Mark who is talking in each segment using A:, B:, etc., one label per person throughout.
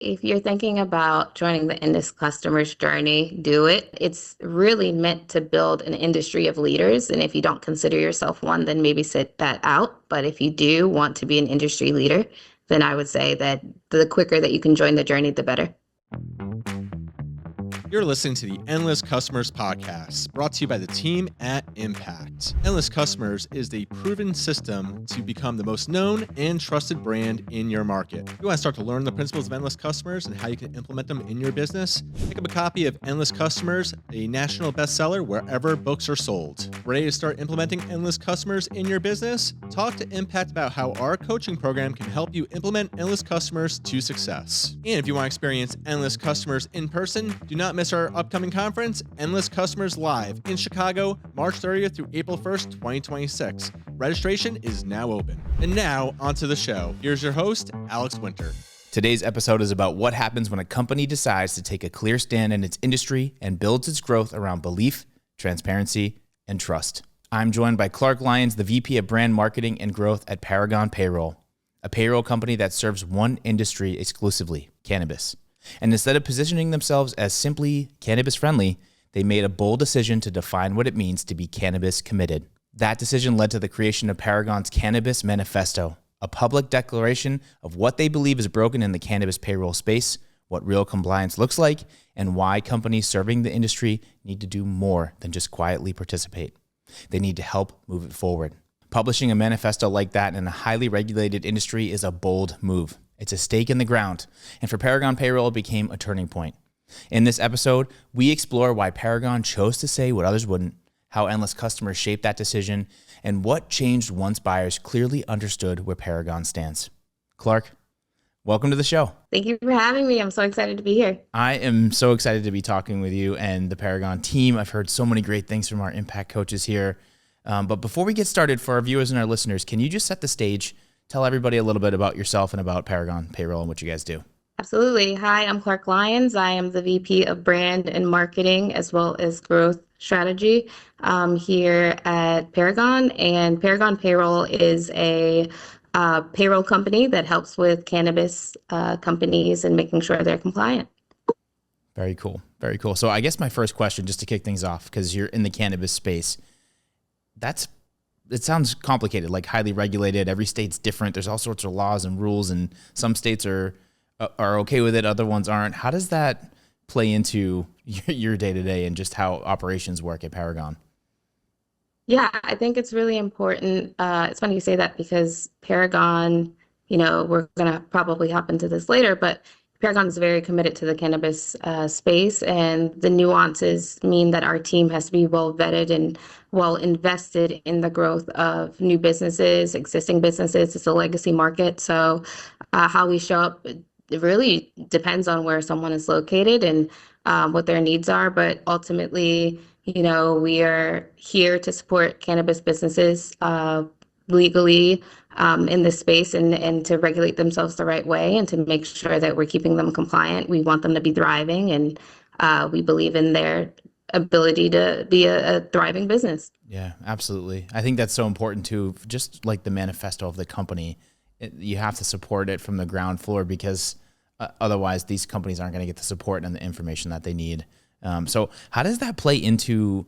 A: If you're thinking about joining the Endless Customers journey, do it. It's really meant to build an industry of leaders. And if you don't consider yourself one, then maybe sit that out. But if you do want to be an industry leader, then I would say that the quicker that you can join the journey, the better.
B: You're listening to the Endless Customers podcast, brought to you by the team at Impact. Endless Customers is the proven system to become the most known and trusted brand in your market. If you want to start to learn the principles of Endless Customers and how you can implement them in your business, pick up a copy of Endless Customers, a national bestseller wherever books are sold. Ready to start implementing Endless Customers in your business? Talk to Impact about how our coaching program can help you implement Endless Customers to success. And if you want to experience Endless Customers in person, do not miss our upcoming conference, Endless Customers Live, in Chicago, March 30th through April 1st, 2026. Registration is now open. And now, onto the show. Here's your host, Alex Winter.
C: Today's episode is about what happens when a company decides to take a clear stand in its industry and builds its growth around belief, transparency, and trust. I'm joined by Clarke Lyons, the VP of Brand Marketing and Growth at Paragon Payroll, a payroll company that serves one industry exclusively, cannabis. And instead of positioning themselves as simply cannabis friendly, they made a bold decision to define what it means to be cannabis committed. That decision led to the creation of Paragon's Cannabis Manifesto, a public declaration of what they believe is broken in the cannabis payroll space, what real compliance looks like, and why companies serving the industry need to do more than just quietly participate. They need to help move it forward. Publishing a manifesto like that in a highly regulated industry is a bold move. It's a stake in the ground, and for Paragon Payroll, it became a turning point. In this episode, we explore why Paragon chose to say what others wouldn't, how Endless Customers shaped that decision, and what changed once buyers clearly understood where Paragon stands. Clarke, welcome to the show.
A: Thank you for having me. I'm so excited to be here.
C: I am so excited to be talking with you and the Paragon team. I've heard so many great things from our Impact coaches here. But before we get started, for our viewers and our listeners, can you just set the stage? Tell everybody a little bit about yourself and about Paragon Payroll and what you guys do.
A: Absolutely. Hi, I'm Clarke Lyons. I am the VP of Brand and Marketing as well as Growth Strategy here at Paragon. And Paragon Payroll is a payroll company that helps with cannabis companies and making sure they're compliant.
C: Very cool. Very cool. So I guess my first question, just to kick things off, because you're in the cannabis space, it sounds complicated, like highly regulated. Every state's different. There's all sorts of laws and rules, and some states are okay with it, other ones aren't. How does that play into your day-to-day and just how operations work at Paragon?
A: Yeah, I think it's really important. It's funny you say that because Paragon, we're going to probably hop into this later, but Paragon is very committed to the cannabis space, and the nuances mean that our team has to be well vetted and well invested in the growth of new businesses, existing businesses. It's a legacy market. So how we show up, it really depends on where someone is located and what their needs are. But ultimately, we are here to support cannabis businesses legally in this space and to regulate themselves the right way and to make sure that we're keeping them compliant. We want them to be thriving, and we believe in their ability to be a thriving business.
C: Yeah, absolutely. I think that's so important too. Just like the manifesto of the company, you have to support it from the ground floor because otherwise these companies aren't going to get the support and the information that they need. So how does that play into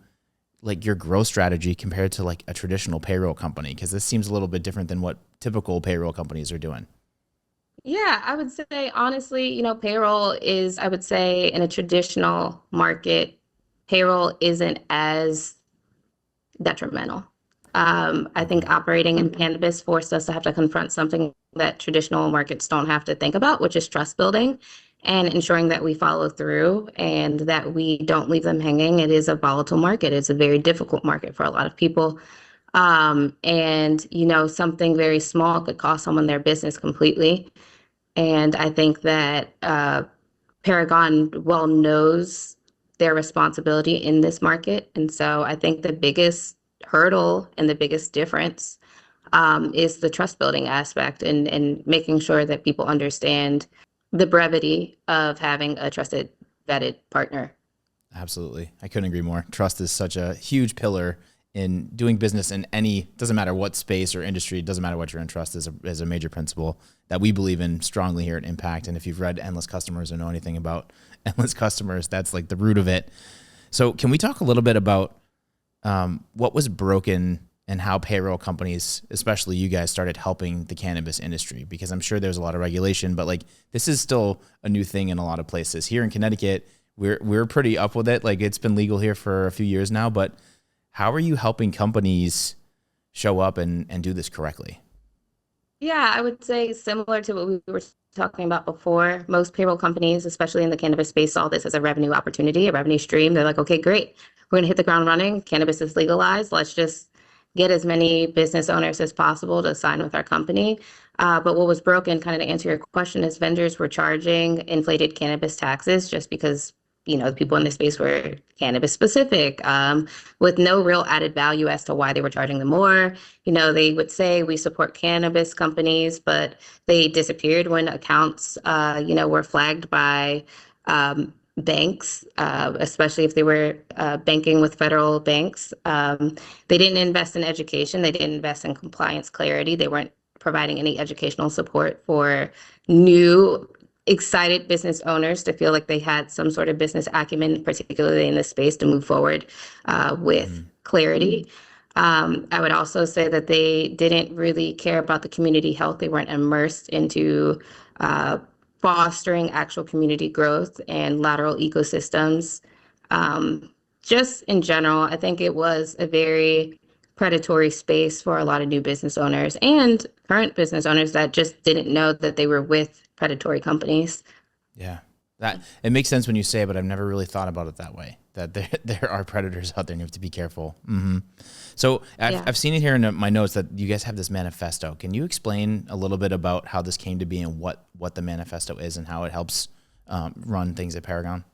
C: like your growth strategy compared to like a traditional payroll company? Because this seems a little bit different than what typical payroll companies are doing.
A: Yeah, I would say honestly, payroll is, I would say, in a traditional market, payroll isn't as detrimental. I think operating in cannabis forced us to have to confront something that traditional markets don't have to think about, which is trust building and ensuring that we follow through and that we don't leave them hanging. It is a volatile market. It's a very difficult market for a lot of people. And, something very small could cost someone their business completely. And I think that Paragon well knows their responsibility in this market. And so I think the biggest hurdle and the biggest difference is the trust building aspect and making sure that people understand the brevity of having a trusted, vetted partner.
C: Absolutely. I couldn't agree more. Trust is such a huge pillar in doing business in any, doesn't matter what space or industry, it doesn't matter what your interest is a major principle that we believe in strongly here at Impact. And if you've read Endless Customers or know anything about Endless Customers, that's like the root of it. So can we talk a little bit about what was broken and how payroll companies, especially you guys, started helping the cannabis industry? Because I'm sure there's a lot of regulation, but like this is still a new thing in a lot of places. Here in Connecticut, we're pretty up with it. Like it's been legal here for a few years now, but how are you helping companies show up and do this correctly?
A: Yeah, I would say similar to what we were talking about before. Most payroll companies, especially in the cannabis space, saw this as a revenue opportunity, a revenue stream. They're like, okay, great. We're going to hit the ground running. Cannabis is legalized. Let's just get as many business owners as possible to sign with our company. But what was broken, kind of to answer your question, is vendors were charging inflated cannabis taxes just because, the people in the space were cannabis specific, with no real added value as to why they were charging them more. They would say we support cannabis companies, but they disappeared when accounts, were flagged by banks, especially if they were banking with federal banks. They didn't invest in education. They didn't invest in compliance clarity. They weren't providing any educational support for new excited business owners to feel like they had some sort of business acumen, particularly in this space, to move forward with clarity. I would also say that they didn't really care about the community health. They weren't immersed into fostering actual community growth and lateral ecosystems. Just in general, I think it was a very predatory space for a lot of new business owners and current business owners that just didn't know that they were with predatory companies.
C: Yeah, that it makes sense when you say it, but I've never really thought about it that way, that there are predators out there and you have to be careful. Mm-hmm. So I've seen it here in my notes that you guys have this manifesto. Can you explain a little bit about how this came to be and what the manifesto is and how it helps run things at Paragon?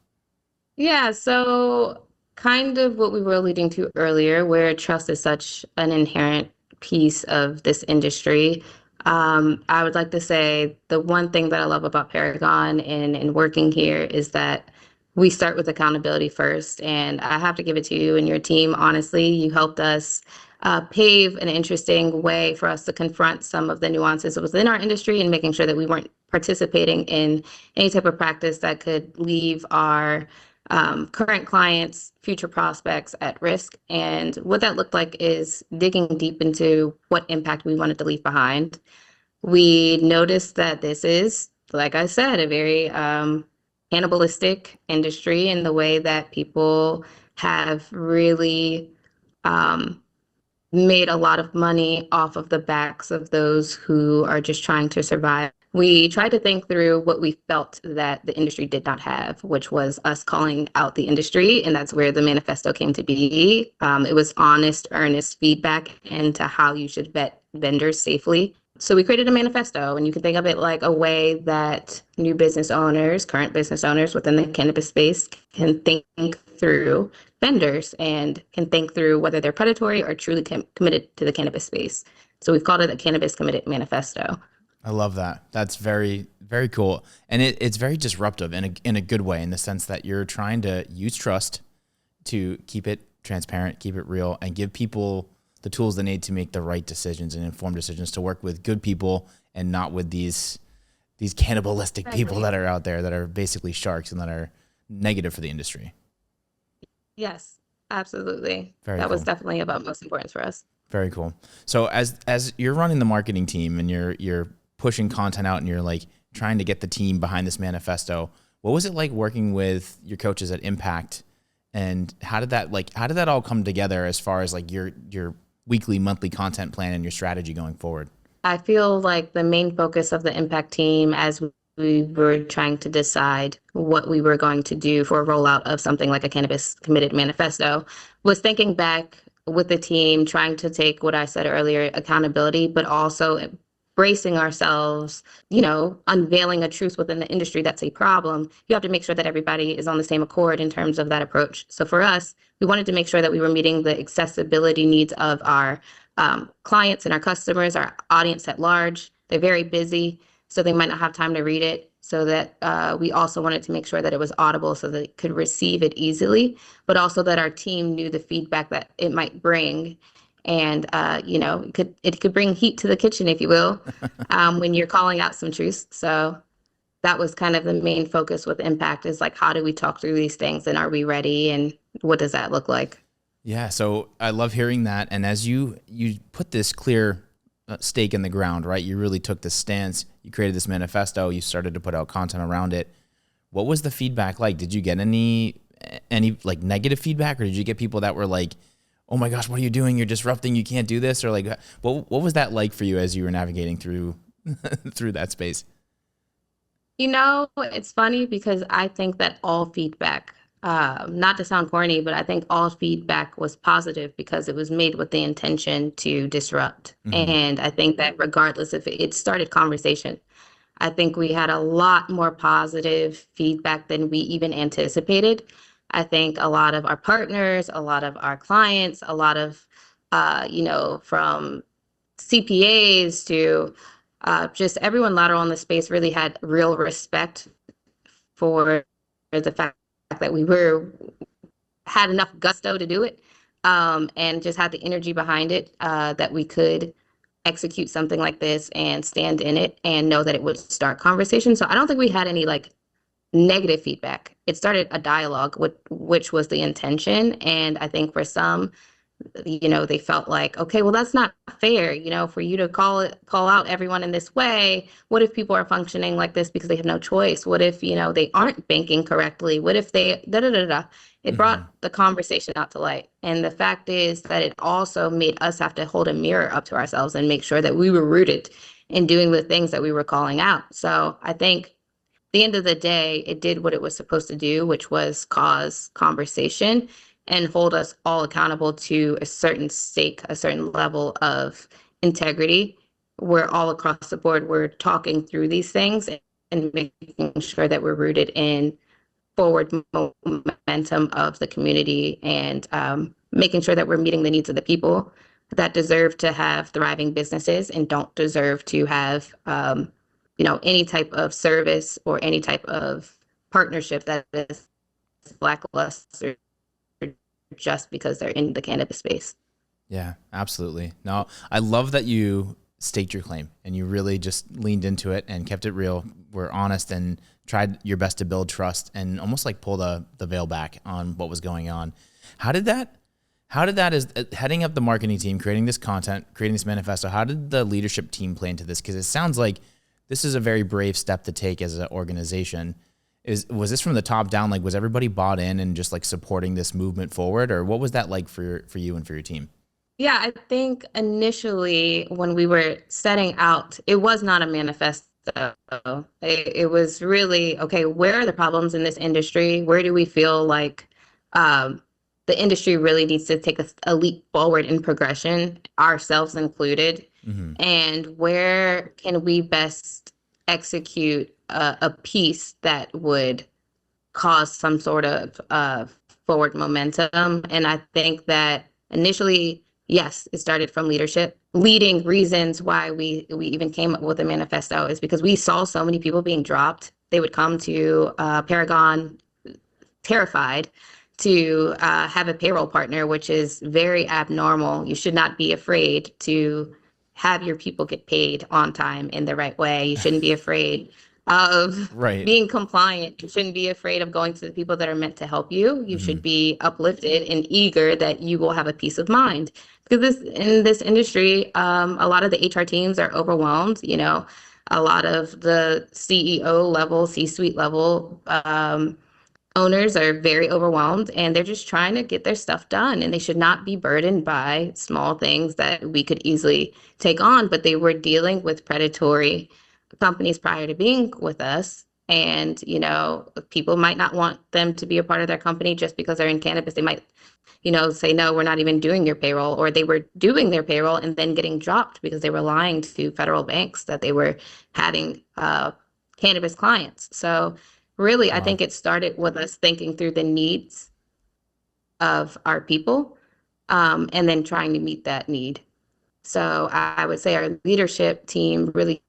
A: Yeah, so kind of what we were alluding to earlier, where trust is such an inherent piece of this industry. I would like to say the one thing that I love about Paragon and working here is that we start with accountability first. And I have to give it to you and your team. Honestly, you helped us pave an interesting way for us to confront some of the nuances within our industry and making sure that we weren't participating in any type of practice that could leave our current clients, future prospects at risk. And what that looked like is digging deep into what impact we wanted to leave behind. We noticed that this is, like I said, a very cannibalistic industry in the way that people have really made a lot of money off of the backs of those who are just trying to survive. We tried to think through what we felt that the industry did not have, which was us calling out the industry. And that's where the manifesto came to be. It was honest, earnest feedback into how you should vet vendors safely. So we created a manifesto, and you can think of it like a way that new business owners, current business owners within the cannabis space can think through vendors and can think through whether they're predatory or truly committed to the cannabis space. So we've called it a Cannabis Committed Manifesto.
C: I love that. That's very, very cool. And it's very disruptive in a good way, in the sense that you're trying to use trust to keep it transparent, keep it real, and give people the tools they need to make the right decisions and informed decisions, to work with good people and not with these cannibalistic people that are out there that are basically sharks and that are negative for the industry.
A: Yes, absolutely.
C: Very
A: That
C: cool.
A: was definitely of utmost importance for us.
C: Very cool. So as you're running the marketing team and you're pushing content out and you're like trying to get the team behind this manifesto, what was it like working with your coaches at Impact, and how did that all come together as far as like your weekly, monthly content plan and your strategy going forward?
A: I feel like the main focus of the Impact team, as we were trying to decide what we were going to do for a rollout of something like a Cannabis Committed Manifesto, was thinking back with the team, trying to take what I said earlier, accountability, but also bracing ourselves, unveiling a truth within the industry that's a problem. You have to make sure that everybody is on the same accord in terms of that approach. So for us, we wanted to make sure that we were meeting the accessibility needs of our clients and our customers, our audience at large. They're very busy, so they might not have time to read it. so that we also wanted to make sure that it was audible so that it could receive it easily, but also that our team knew the feedback that it might bring. And it could bring heat to the kitchen, if you will, when you're calling out some truths. So that was kind of the main focus with Impact, is like, how do we talk through these things, and are we ready, and what does that look like?
C: Yeah, so I love hearing that. And as you put this clear stake in the ground, right? You really took this stance. You created this manifesto. You started to put out content around it. What was the feedback like? Did you get any like negative feedback, or did you get people that were like, "Oh my gosh, what are you doing? You're disrupting. You can't do this," or like, what was that like for you as you were navigating through through that space?
A: It's funny because I think that all feedback, not to sound corny, but I think all feedback was positive because it was made with the intention to disrupt.
C: Mm-hmm.
A: And I think that regardless if it started conversation, I think we had a lot more positive feedback than we even anticipated. I think a lot of our partners, a lot of our clients, a lot of, from CPAs to just everyone lateral in the space really had real respect for the fact that we had enough gusto to do it, and just had the energy behind it, that we could execute something like this and stand in it and know that it would start conversation. So I don't think we had any like negative feedback. It started a dialogue, which was the intention. And I think for some, they felt like, okay, well, that's not fair, for you to call out everyone in this way. What if people are functioning like this because they have no choice? What if, they aren't banking correctly? What if they da da da da? It
C: Mm-hmm.
A: brought the conversation out to light. And the fact is that it also made us have to hold a mirror up to ourselves and make sure that we were rooted in doing the things that we were calling out. So I think the end of the day, it did what it was supposed to do, which was cause conversation and hold us all accountable to a certain stake, a certain level of integrity. We're all across the board, we're talking through these things and making sure that we're rooted in forward momentum of the community, and making sure that we're meeting the needs of the people that deserve to have thriving businesses and don't deserve to have any type of service or any type of partnership that is lackluster just because they're in the cannabis space.
C: Yeah, absolutely. No, I love that you staked your claim and you really just leaned into it and kept it real. Were honest and tried your best to build trust and almost like pull the veil back on what was going on. How did that is heading up the marketing team, creating this content, creating this manifesto? How did the leadership team play into this? Because it sounds like this is a very brave step to take as an organization. Was this from the top down? Like, was everybody bought in and just like supporting this movement forward, or what was that like for you and for your team?
A: Yeah, I think initially when we were setting out, it was not a manifesto. It was really, okay, where are the problems in this industry? Where do we feel like the industry really needs to take a leap forward in progression, ourselves included?
C: Mm-hmm.
A: And where can we best execute a piece that would cause some sort of forward momentum? And I think that initially, yes, it started from leadership. Leading reasons why we even came up with a manifesto is because we saw so many people being dropped. They would come to Paragon terrified to have a payroll partner, which is very abnormal. You should not be afraid to have your people get paid on time in the right way. You shouldn't be afraid of
C: Right.
A: being compliant. You shouldn't be afraid of going to the people that are meant to help you. You
C: Mm-hmm.
A: should be uplifted and eager that you will have a peace of mind. Because in this industry, a lot of the HR teams are overwhelmed. A lot of the CEO level, C-suite level owners are very overwhelmed, and they're just trying to get their stuff done, and they should not be burdened by small things that we could easily take on. But they were dealing with predatory companies prior to being with us, and people might not want them to be a part of their company just because they're in cannabis. They might say, no, we're not even doing your payroll, or they were doing their payroll and then getting dropped because they were lying to federal banks that they were having cannabis clients. So really, I
C: Wow.
A: think it started with us thinking through the needs of our people, and then trying to meet that need. So I would say our leadership team really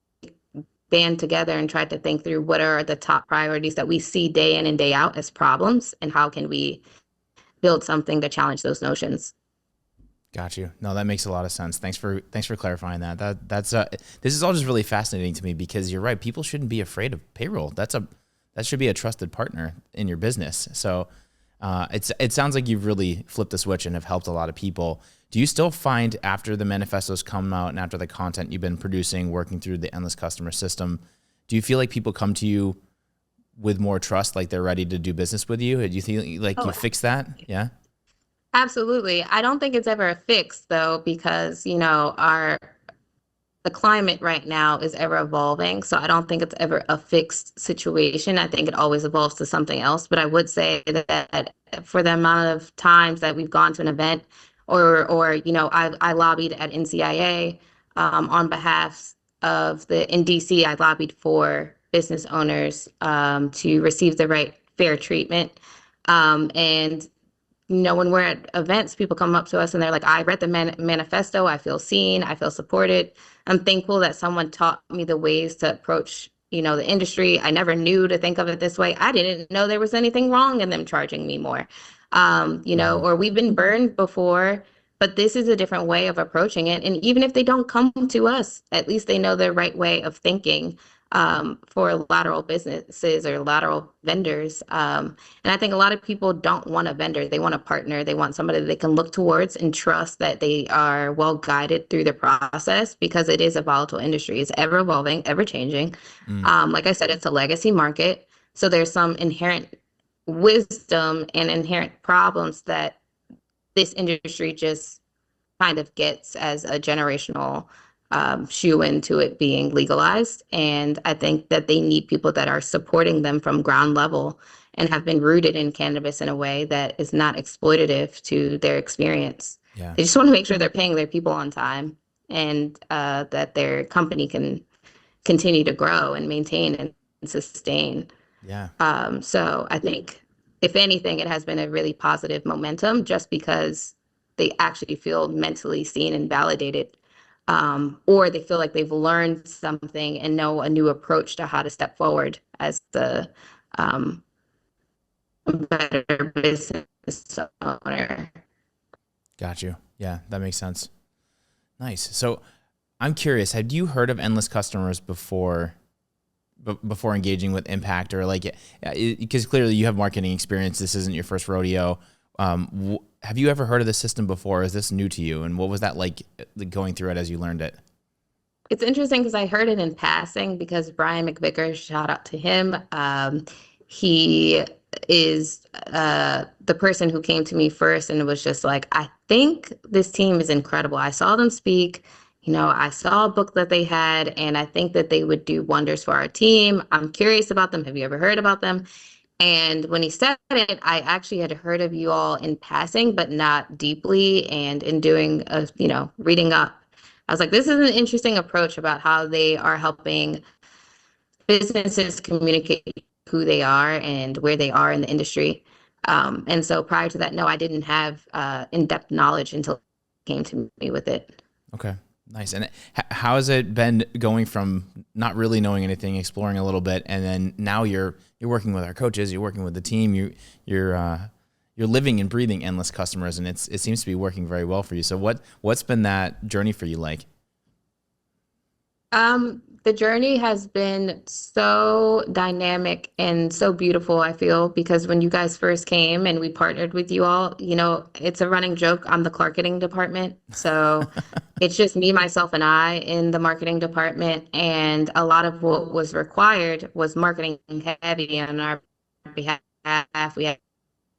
A: band together and tried to think through what are the top priorities that we see day in and day out as problems, and how can we build something to challenge those notions.
C: Got you. No, that makes a lot of sense. Thanks for clarifying that. That's this is all just really fascinating to me, because you're right. People shouldn't be afraid of payroll. That should be a trusted partner in your business. So it sounds like you've really flipped the switch and have helped a lot of people. Do you still find, after the manifestos come out and after the content you've been producing, working through the Endless Customer system, do you feel like people come to you with more trust, like they're ready to do business with you? Do you feel like you fixed that? Yeah.
A: Absolutely. I don't think it's ever a fix though, because, the climate right now is ever evolving. So I don't think it's ever a fixed situation. I think it always evolves to something else. But I would say that for the amount of times that we've gone to an event, I lobbied at NCIA on behalf of in DC, I lobbied for business owners to receive the right fair treatment. And when we're at events, people come up to us and they're like, I read the manifesto. I feel seen. I feel supported. I'm thankful that someone taught me the ways to approach, the industry. I never knew to think of it this way. I didn't know there was anything wrong in them charging me more. Or we've been burned before, but this is a different way of approaching it. And even if they don't come to us, at least they know the right way of thinking for lateral businesses or lateral vendors. And I think a lot of people don't want a vendor. They want a partner. They want somebody that they can look towards and trust that they are well guided through the process, because it is a volatile industry. It's ever evolving, ever changing. Like I said, it's a legacy market. So there's some inherent wisdom and inherent problems that this industry just kind of gets as a generational shoe into it being legalized. And I think that they need people that are supporting them from ground level and have been rooted in cannabis in a way that is not exploitative to their experience.
C: Yeah.
A: They just want to make sure they're paying their people on time, and that their company can continue to grow and maintain and sustain.
C: Yeah.
A: So I think, if anything, it has been a really positive momentum, just because they actually feel mentally seen and validated, or they feel like they've learned something and know a new approach to how to step forward as the better business owner.
C: Got you. Yeah, that makes sense. Nice. So I'm curious, had you heard of Endless Customers before engaging with Impact, or because clearly you have marketing experience, this isn't your first rodeo. Have you ever heard of the system before? Is this new to you? And what was that like going through it as you learned it?
A: It's interesting because I heard it in passing, because Brian McVicker, shout out to him. He is the person who came to me first and was just like, I think this team is incredible. I saw them speak. I saw a book that they had, and I think that they would do wonders for our team. I'm curious about them. Have you ever heard about them? And when he said it, I actually had heard of you all in passing, but not deeply. And in doing reading up, I was like, this is an interesting approach about how they are helping businesses communicate who they are and where they are in the industry. And so prior to that, no, I didn't have in-depth knowledge until he came to me with it.
C: Okay. Nice. And how has it been going from not really knowing anything, exploring a little bit, and then now you're working with our coaches, you're working with the team, you're living and breathing Endless Customers, and it seems to be working very well for you. So what's been that journey for you like?
A: The journey has been so dynamic and so beautiful, I feel, because when you guys first came and we partnered with you all, it's a running joke. I'm the marketing department. So it's just me, myself, and I in the marketing department. And a lot of what was required was marketing heavy on our behalf. We had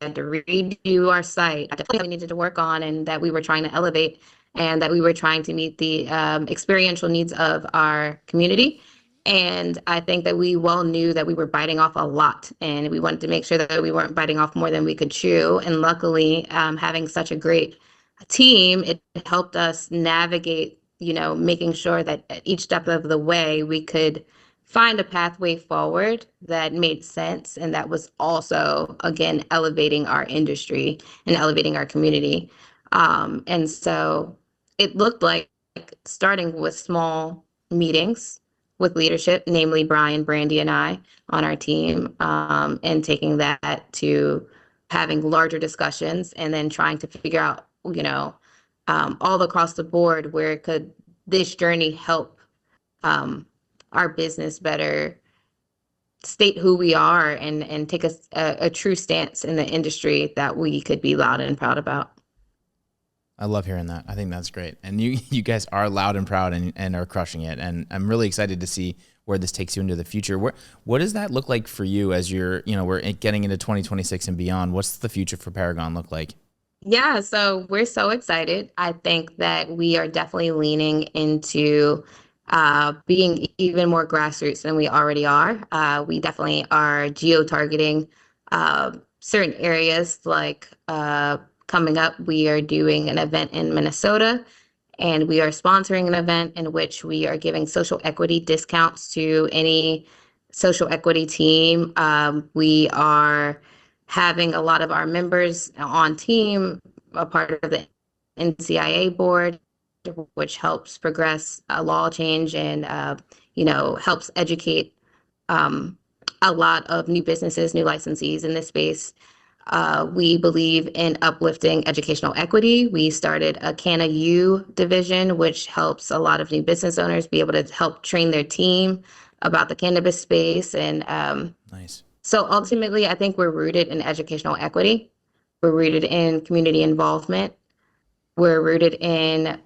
A: to redo our site, that we needed to work on, and that we were trying to elevate, and that we were trying to meet the experiential needs of our community. And I think that we well knew that we were biting off a lot, and we wanted to make sure that we weren't biting off more than we could chew. And luckily, having such a great team, it helped us navigate, making sure that at each step of the way we could find a pathway forward that made sense, and that was also, again, elevating our industry and elevating our community. And so it looked like starting with small meetings, with leadership, namely Brian, Brandy, and I on our team, and taking that to having larger discussions and then trying to figure out, all across the board where could this journey help our business better state who we are and take a true stance in the industry that we could be loud and proud about.
C: I love hearing that. I think that's great. And you guys are loud and proud and are crushing it. And I'm really excited to see where this takes you into the future. What does that look like for you as we're getting into 2026 and beyond? What's the future for Paragon look like?
A: Yeah, so we're so excited. I think that we are definitely leaning into being even more grassroots than we already are. We definitely are geo-targeting certain areas like coming up, we are doing an event in Minnesota, and we are sponsoring an event in which we are giving social equity discounts to any social equity team. We are having a lot of our members on team, a part of the NCIA board, which helps progress a law change and, helps educate a lot of new businesses, new licensees in this space. We believe in uplifting educational equity. We started a Canna U division, which helps a lot of new business owners be able to help train their team about the cannabis space. And
C: Nice.
A: so ultimately, I think we're rooted in educational equity. We're rooted in community involvement. We're rooted in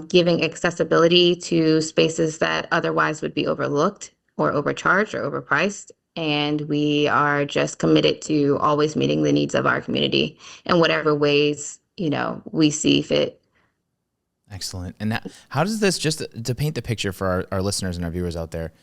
A: giving accessibility to spaces that otherwise would be overlooked or overcharged or overpriced. And we are just committed to always meeting the needs of our community in whatever ways, we see fit.
C: Excellent. And how does this, just to paint the picture for our listeners and our viewers out there,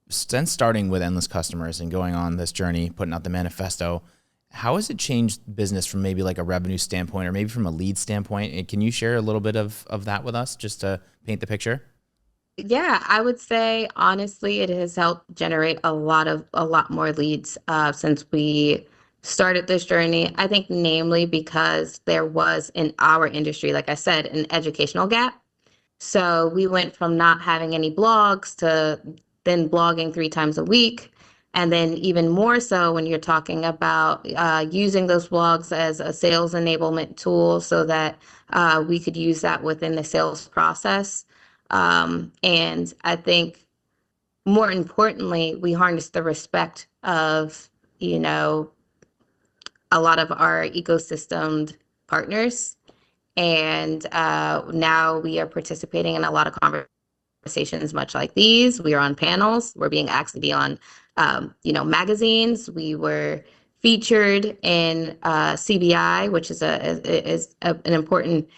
C: since starting with Endless Customers and going on this journey, putting out the manifesto, how has it changed business from maybe like a revenue standpoint or maybe from a lead standpoint? And can you share a little bit of that with us just to paint the picture?
A: Yeah, I would say honestly, it has helped generate a lot more leads since we started this journey. I think namely because there was in our industry, like I said, an educational gap. So we went from not having any blogs to then blogging 3 times a week. And then even more so when you're talking about using those blogs as a sales enablement tool so that we could use that within the sales process. And I think more importantly, we harness the respect of, a lot of our ecosystem partners. And now we are participating in a lot of conversations much like these. We are on panels. We're being asked to be on, magazines. We were featured in CBI, which is an important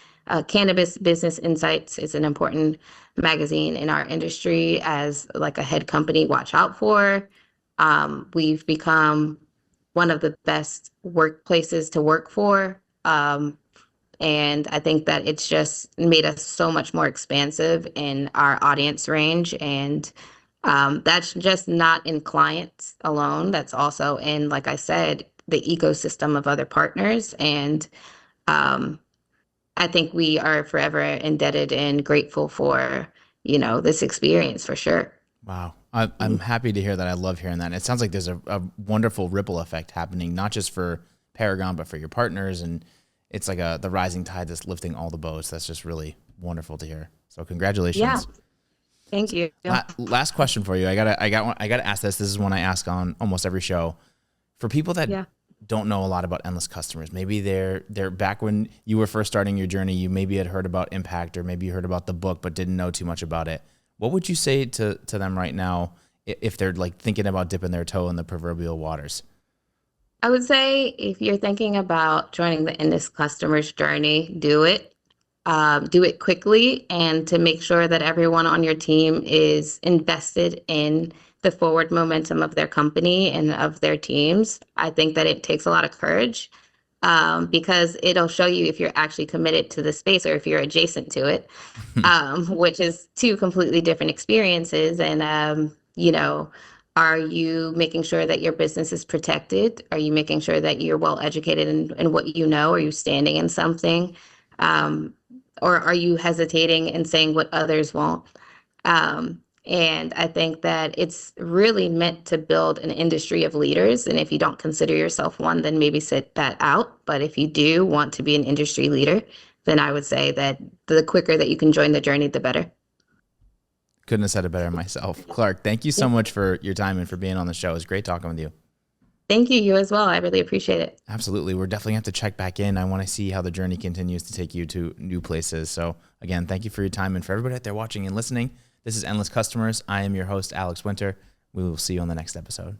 A: Cannabis Business Insights is an important magazine in our industry as like a head company watch out for. We've become one of the best workplaces to work for. And I think that it's just made us so much more expansive in our audience range. And that's just not in clients alone. That's also in, like I said, the ecosystem of other partners. And I think we are forever indebted and grateful for, this experience for sure.
C: Wow. I'm happy to hear that. I love hearing that. It sounds like there's a wonderful ripple effect happening, not just for Paragon, but for your partners. And it's like the rising tide that's lifting all the boats. That's just really wonderful to hear. So congratulations.
A: Yeah. Thank you.
C: Last question for you. I gotta ask this. This is one I ask on almost every show. For people that don't know a lot about Endless Customers, maybe they're back when you were first starting your journey, you maybe had heard about Impact or maybe you heard about the book but didn't know too much about it. What would you say to them right now if they're like thinking about dipping their toe in the proverbial waters?
A: I would say if you're thinking about joining the Endless Customers journey, do it. Do it quickly and to make sure that everyone on your team is invested in the forward momentum of their company and of their teams. I think that it takes a lot of courage because it'll show you if you're actually committed to the space or if you're adjacent to it, which is 2 completely different experiences. And, are you making sure that your business is protected? Are you making sure that you're well educated in what you know? Are you standing in something? Or are you hesitating and saying what others won't? And I think that it's really meant to build an industry of leaders. And if you don't consider yourself one, then maybe sit that out. But if you do want to be an industry leader, then I would say that the quicker that you can join the journey, the better.
C: Couldn't have said it better myself. Clarke, thank you so much for your time and for being on the show. It was great talking with you.
A: Thank you. You as well. I really appreciate it.
C: Absolutely. We're definitely going to have to check back in. I want to see how the journey continues to take you to new places. So again, thank you for your time. And for everybody out there watching and listening, this is Endless Customers. I am your host, Alex Winter. We will see you on the next episode.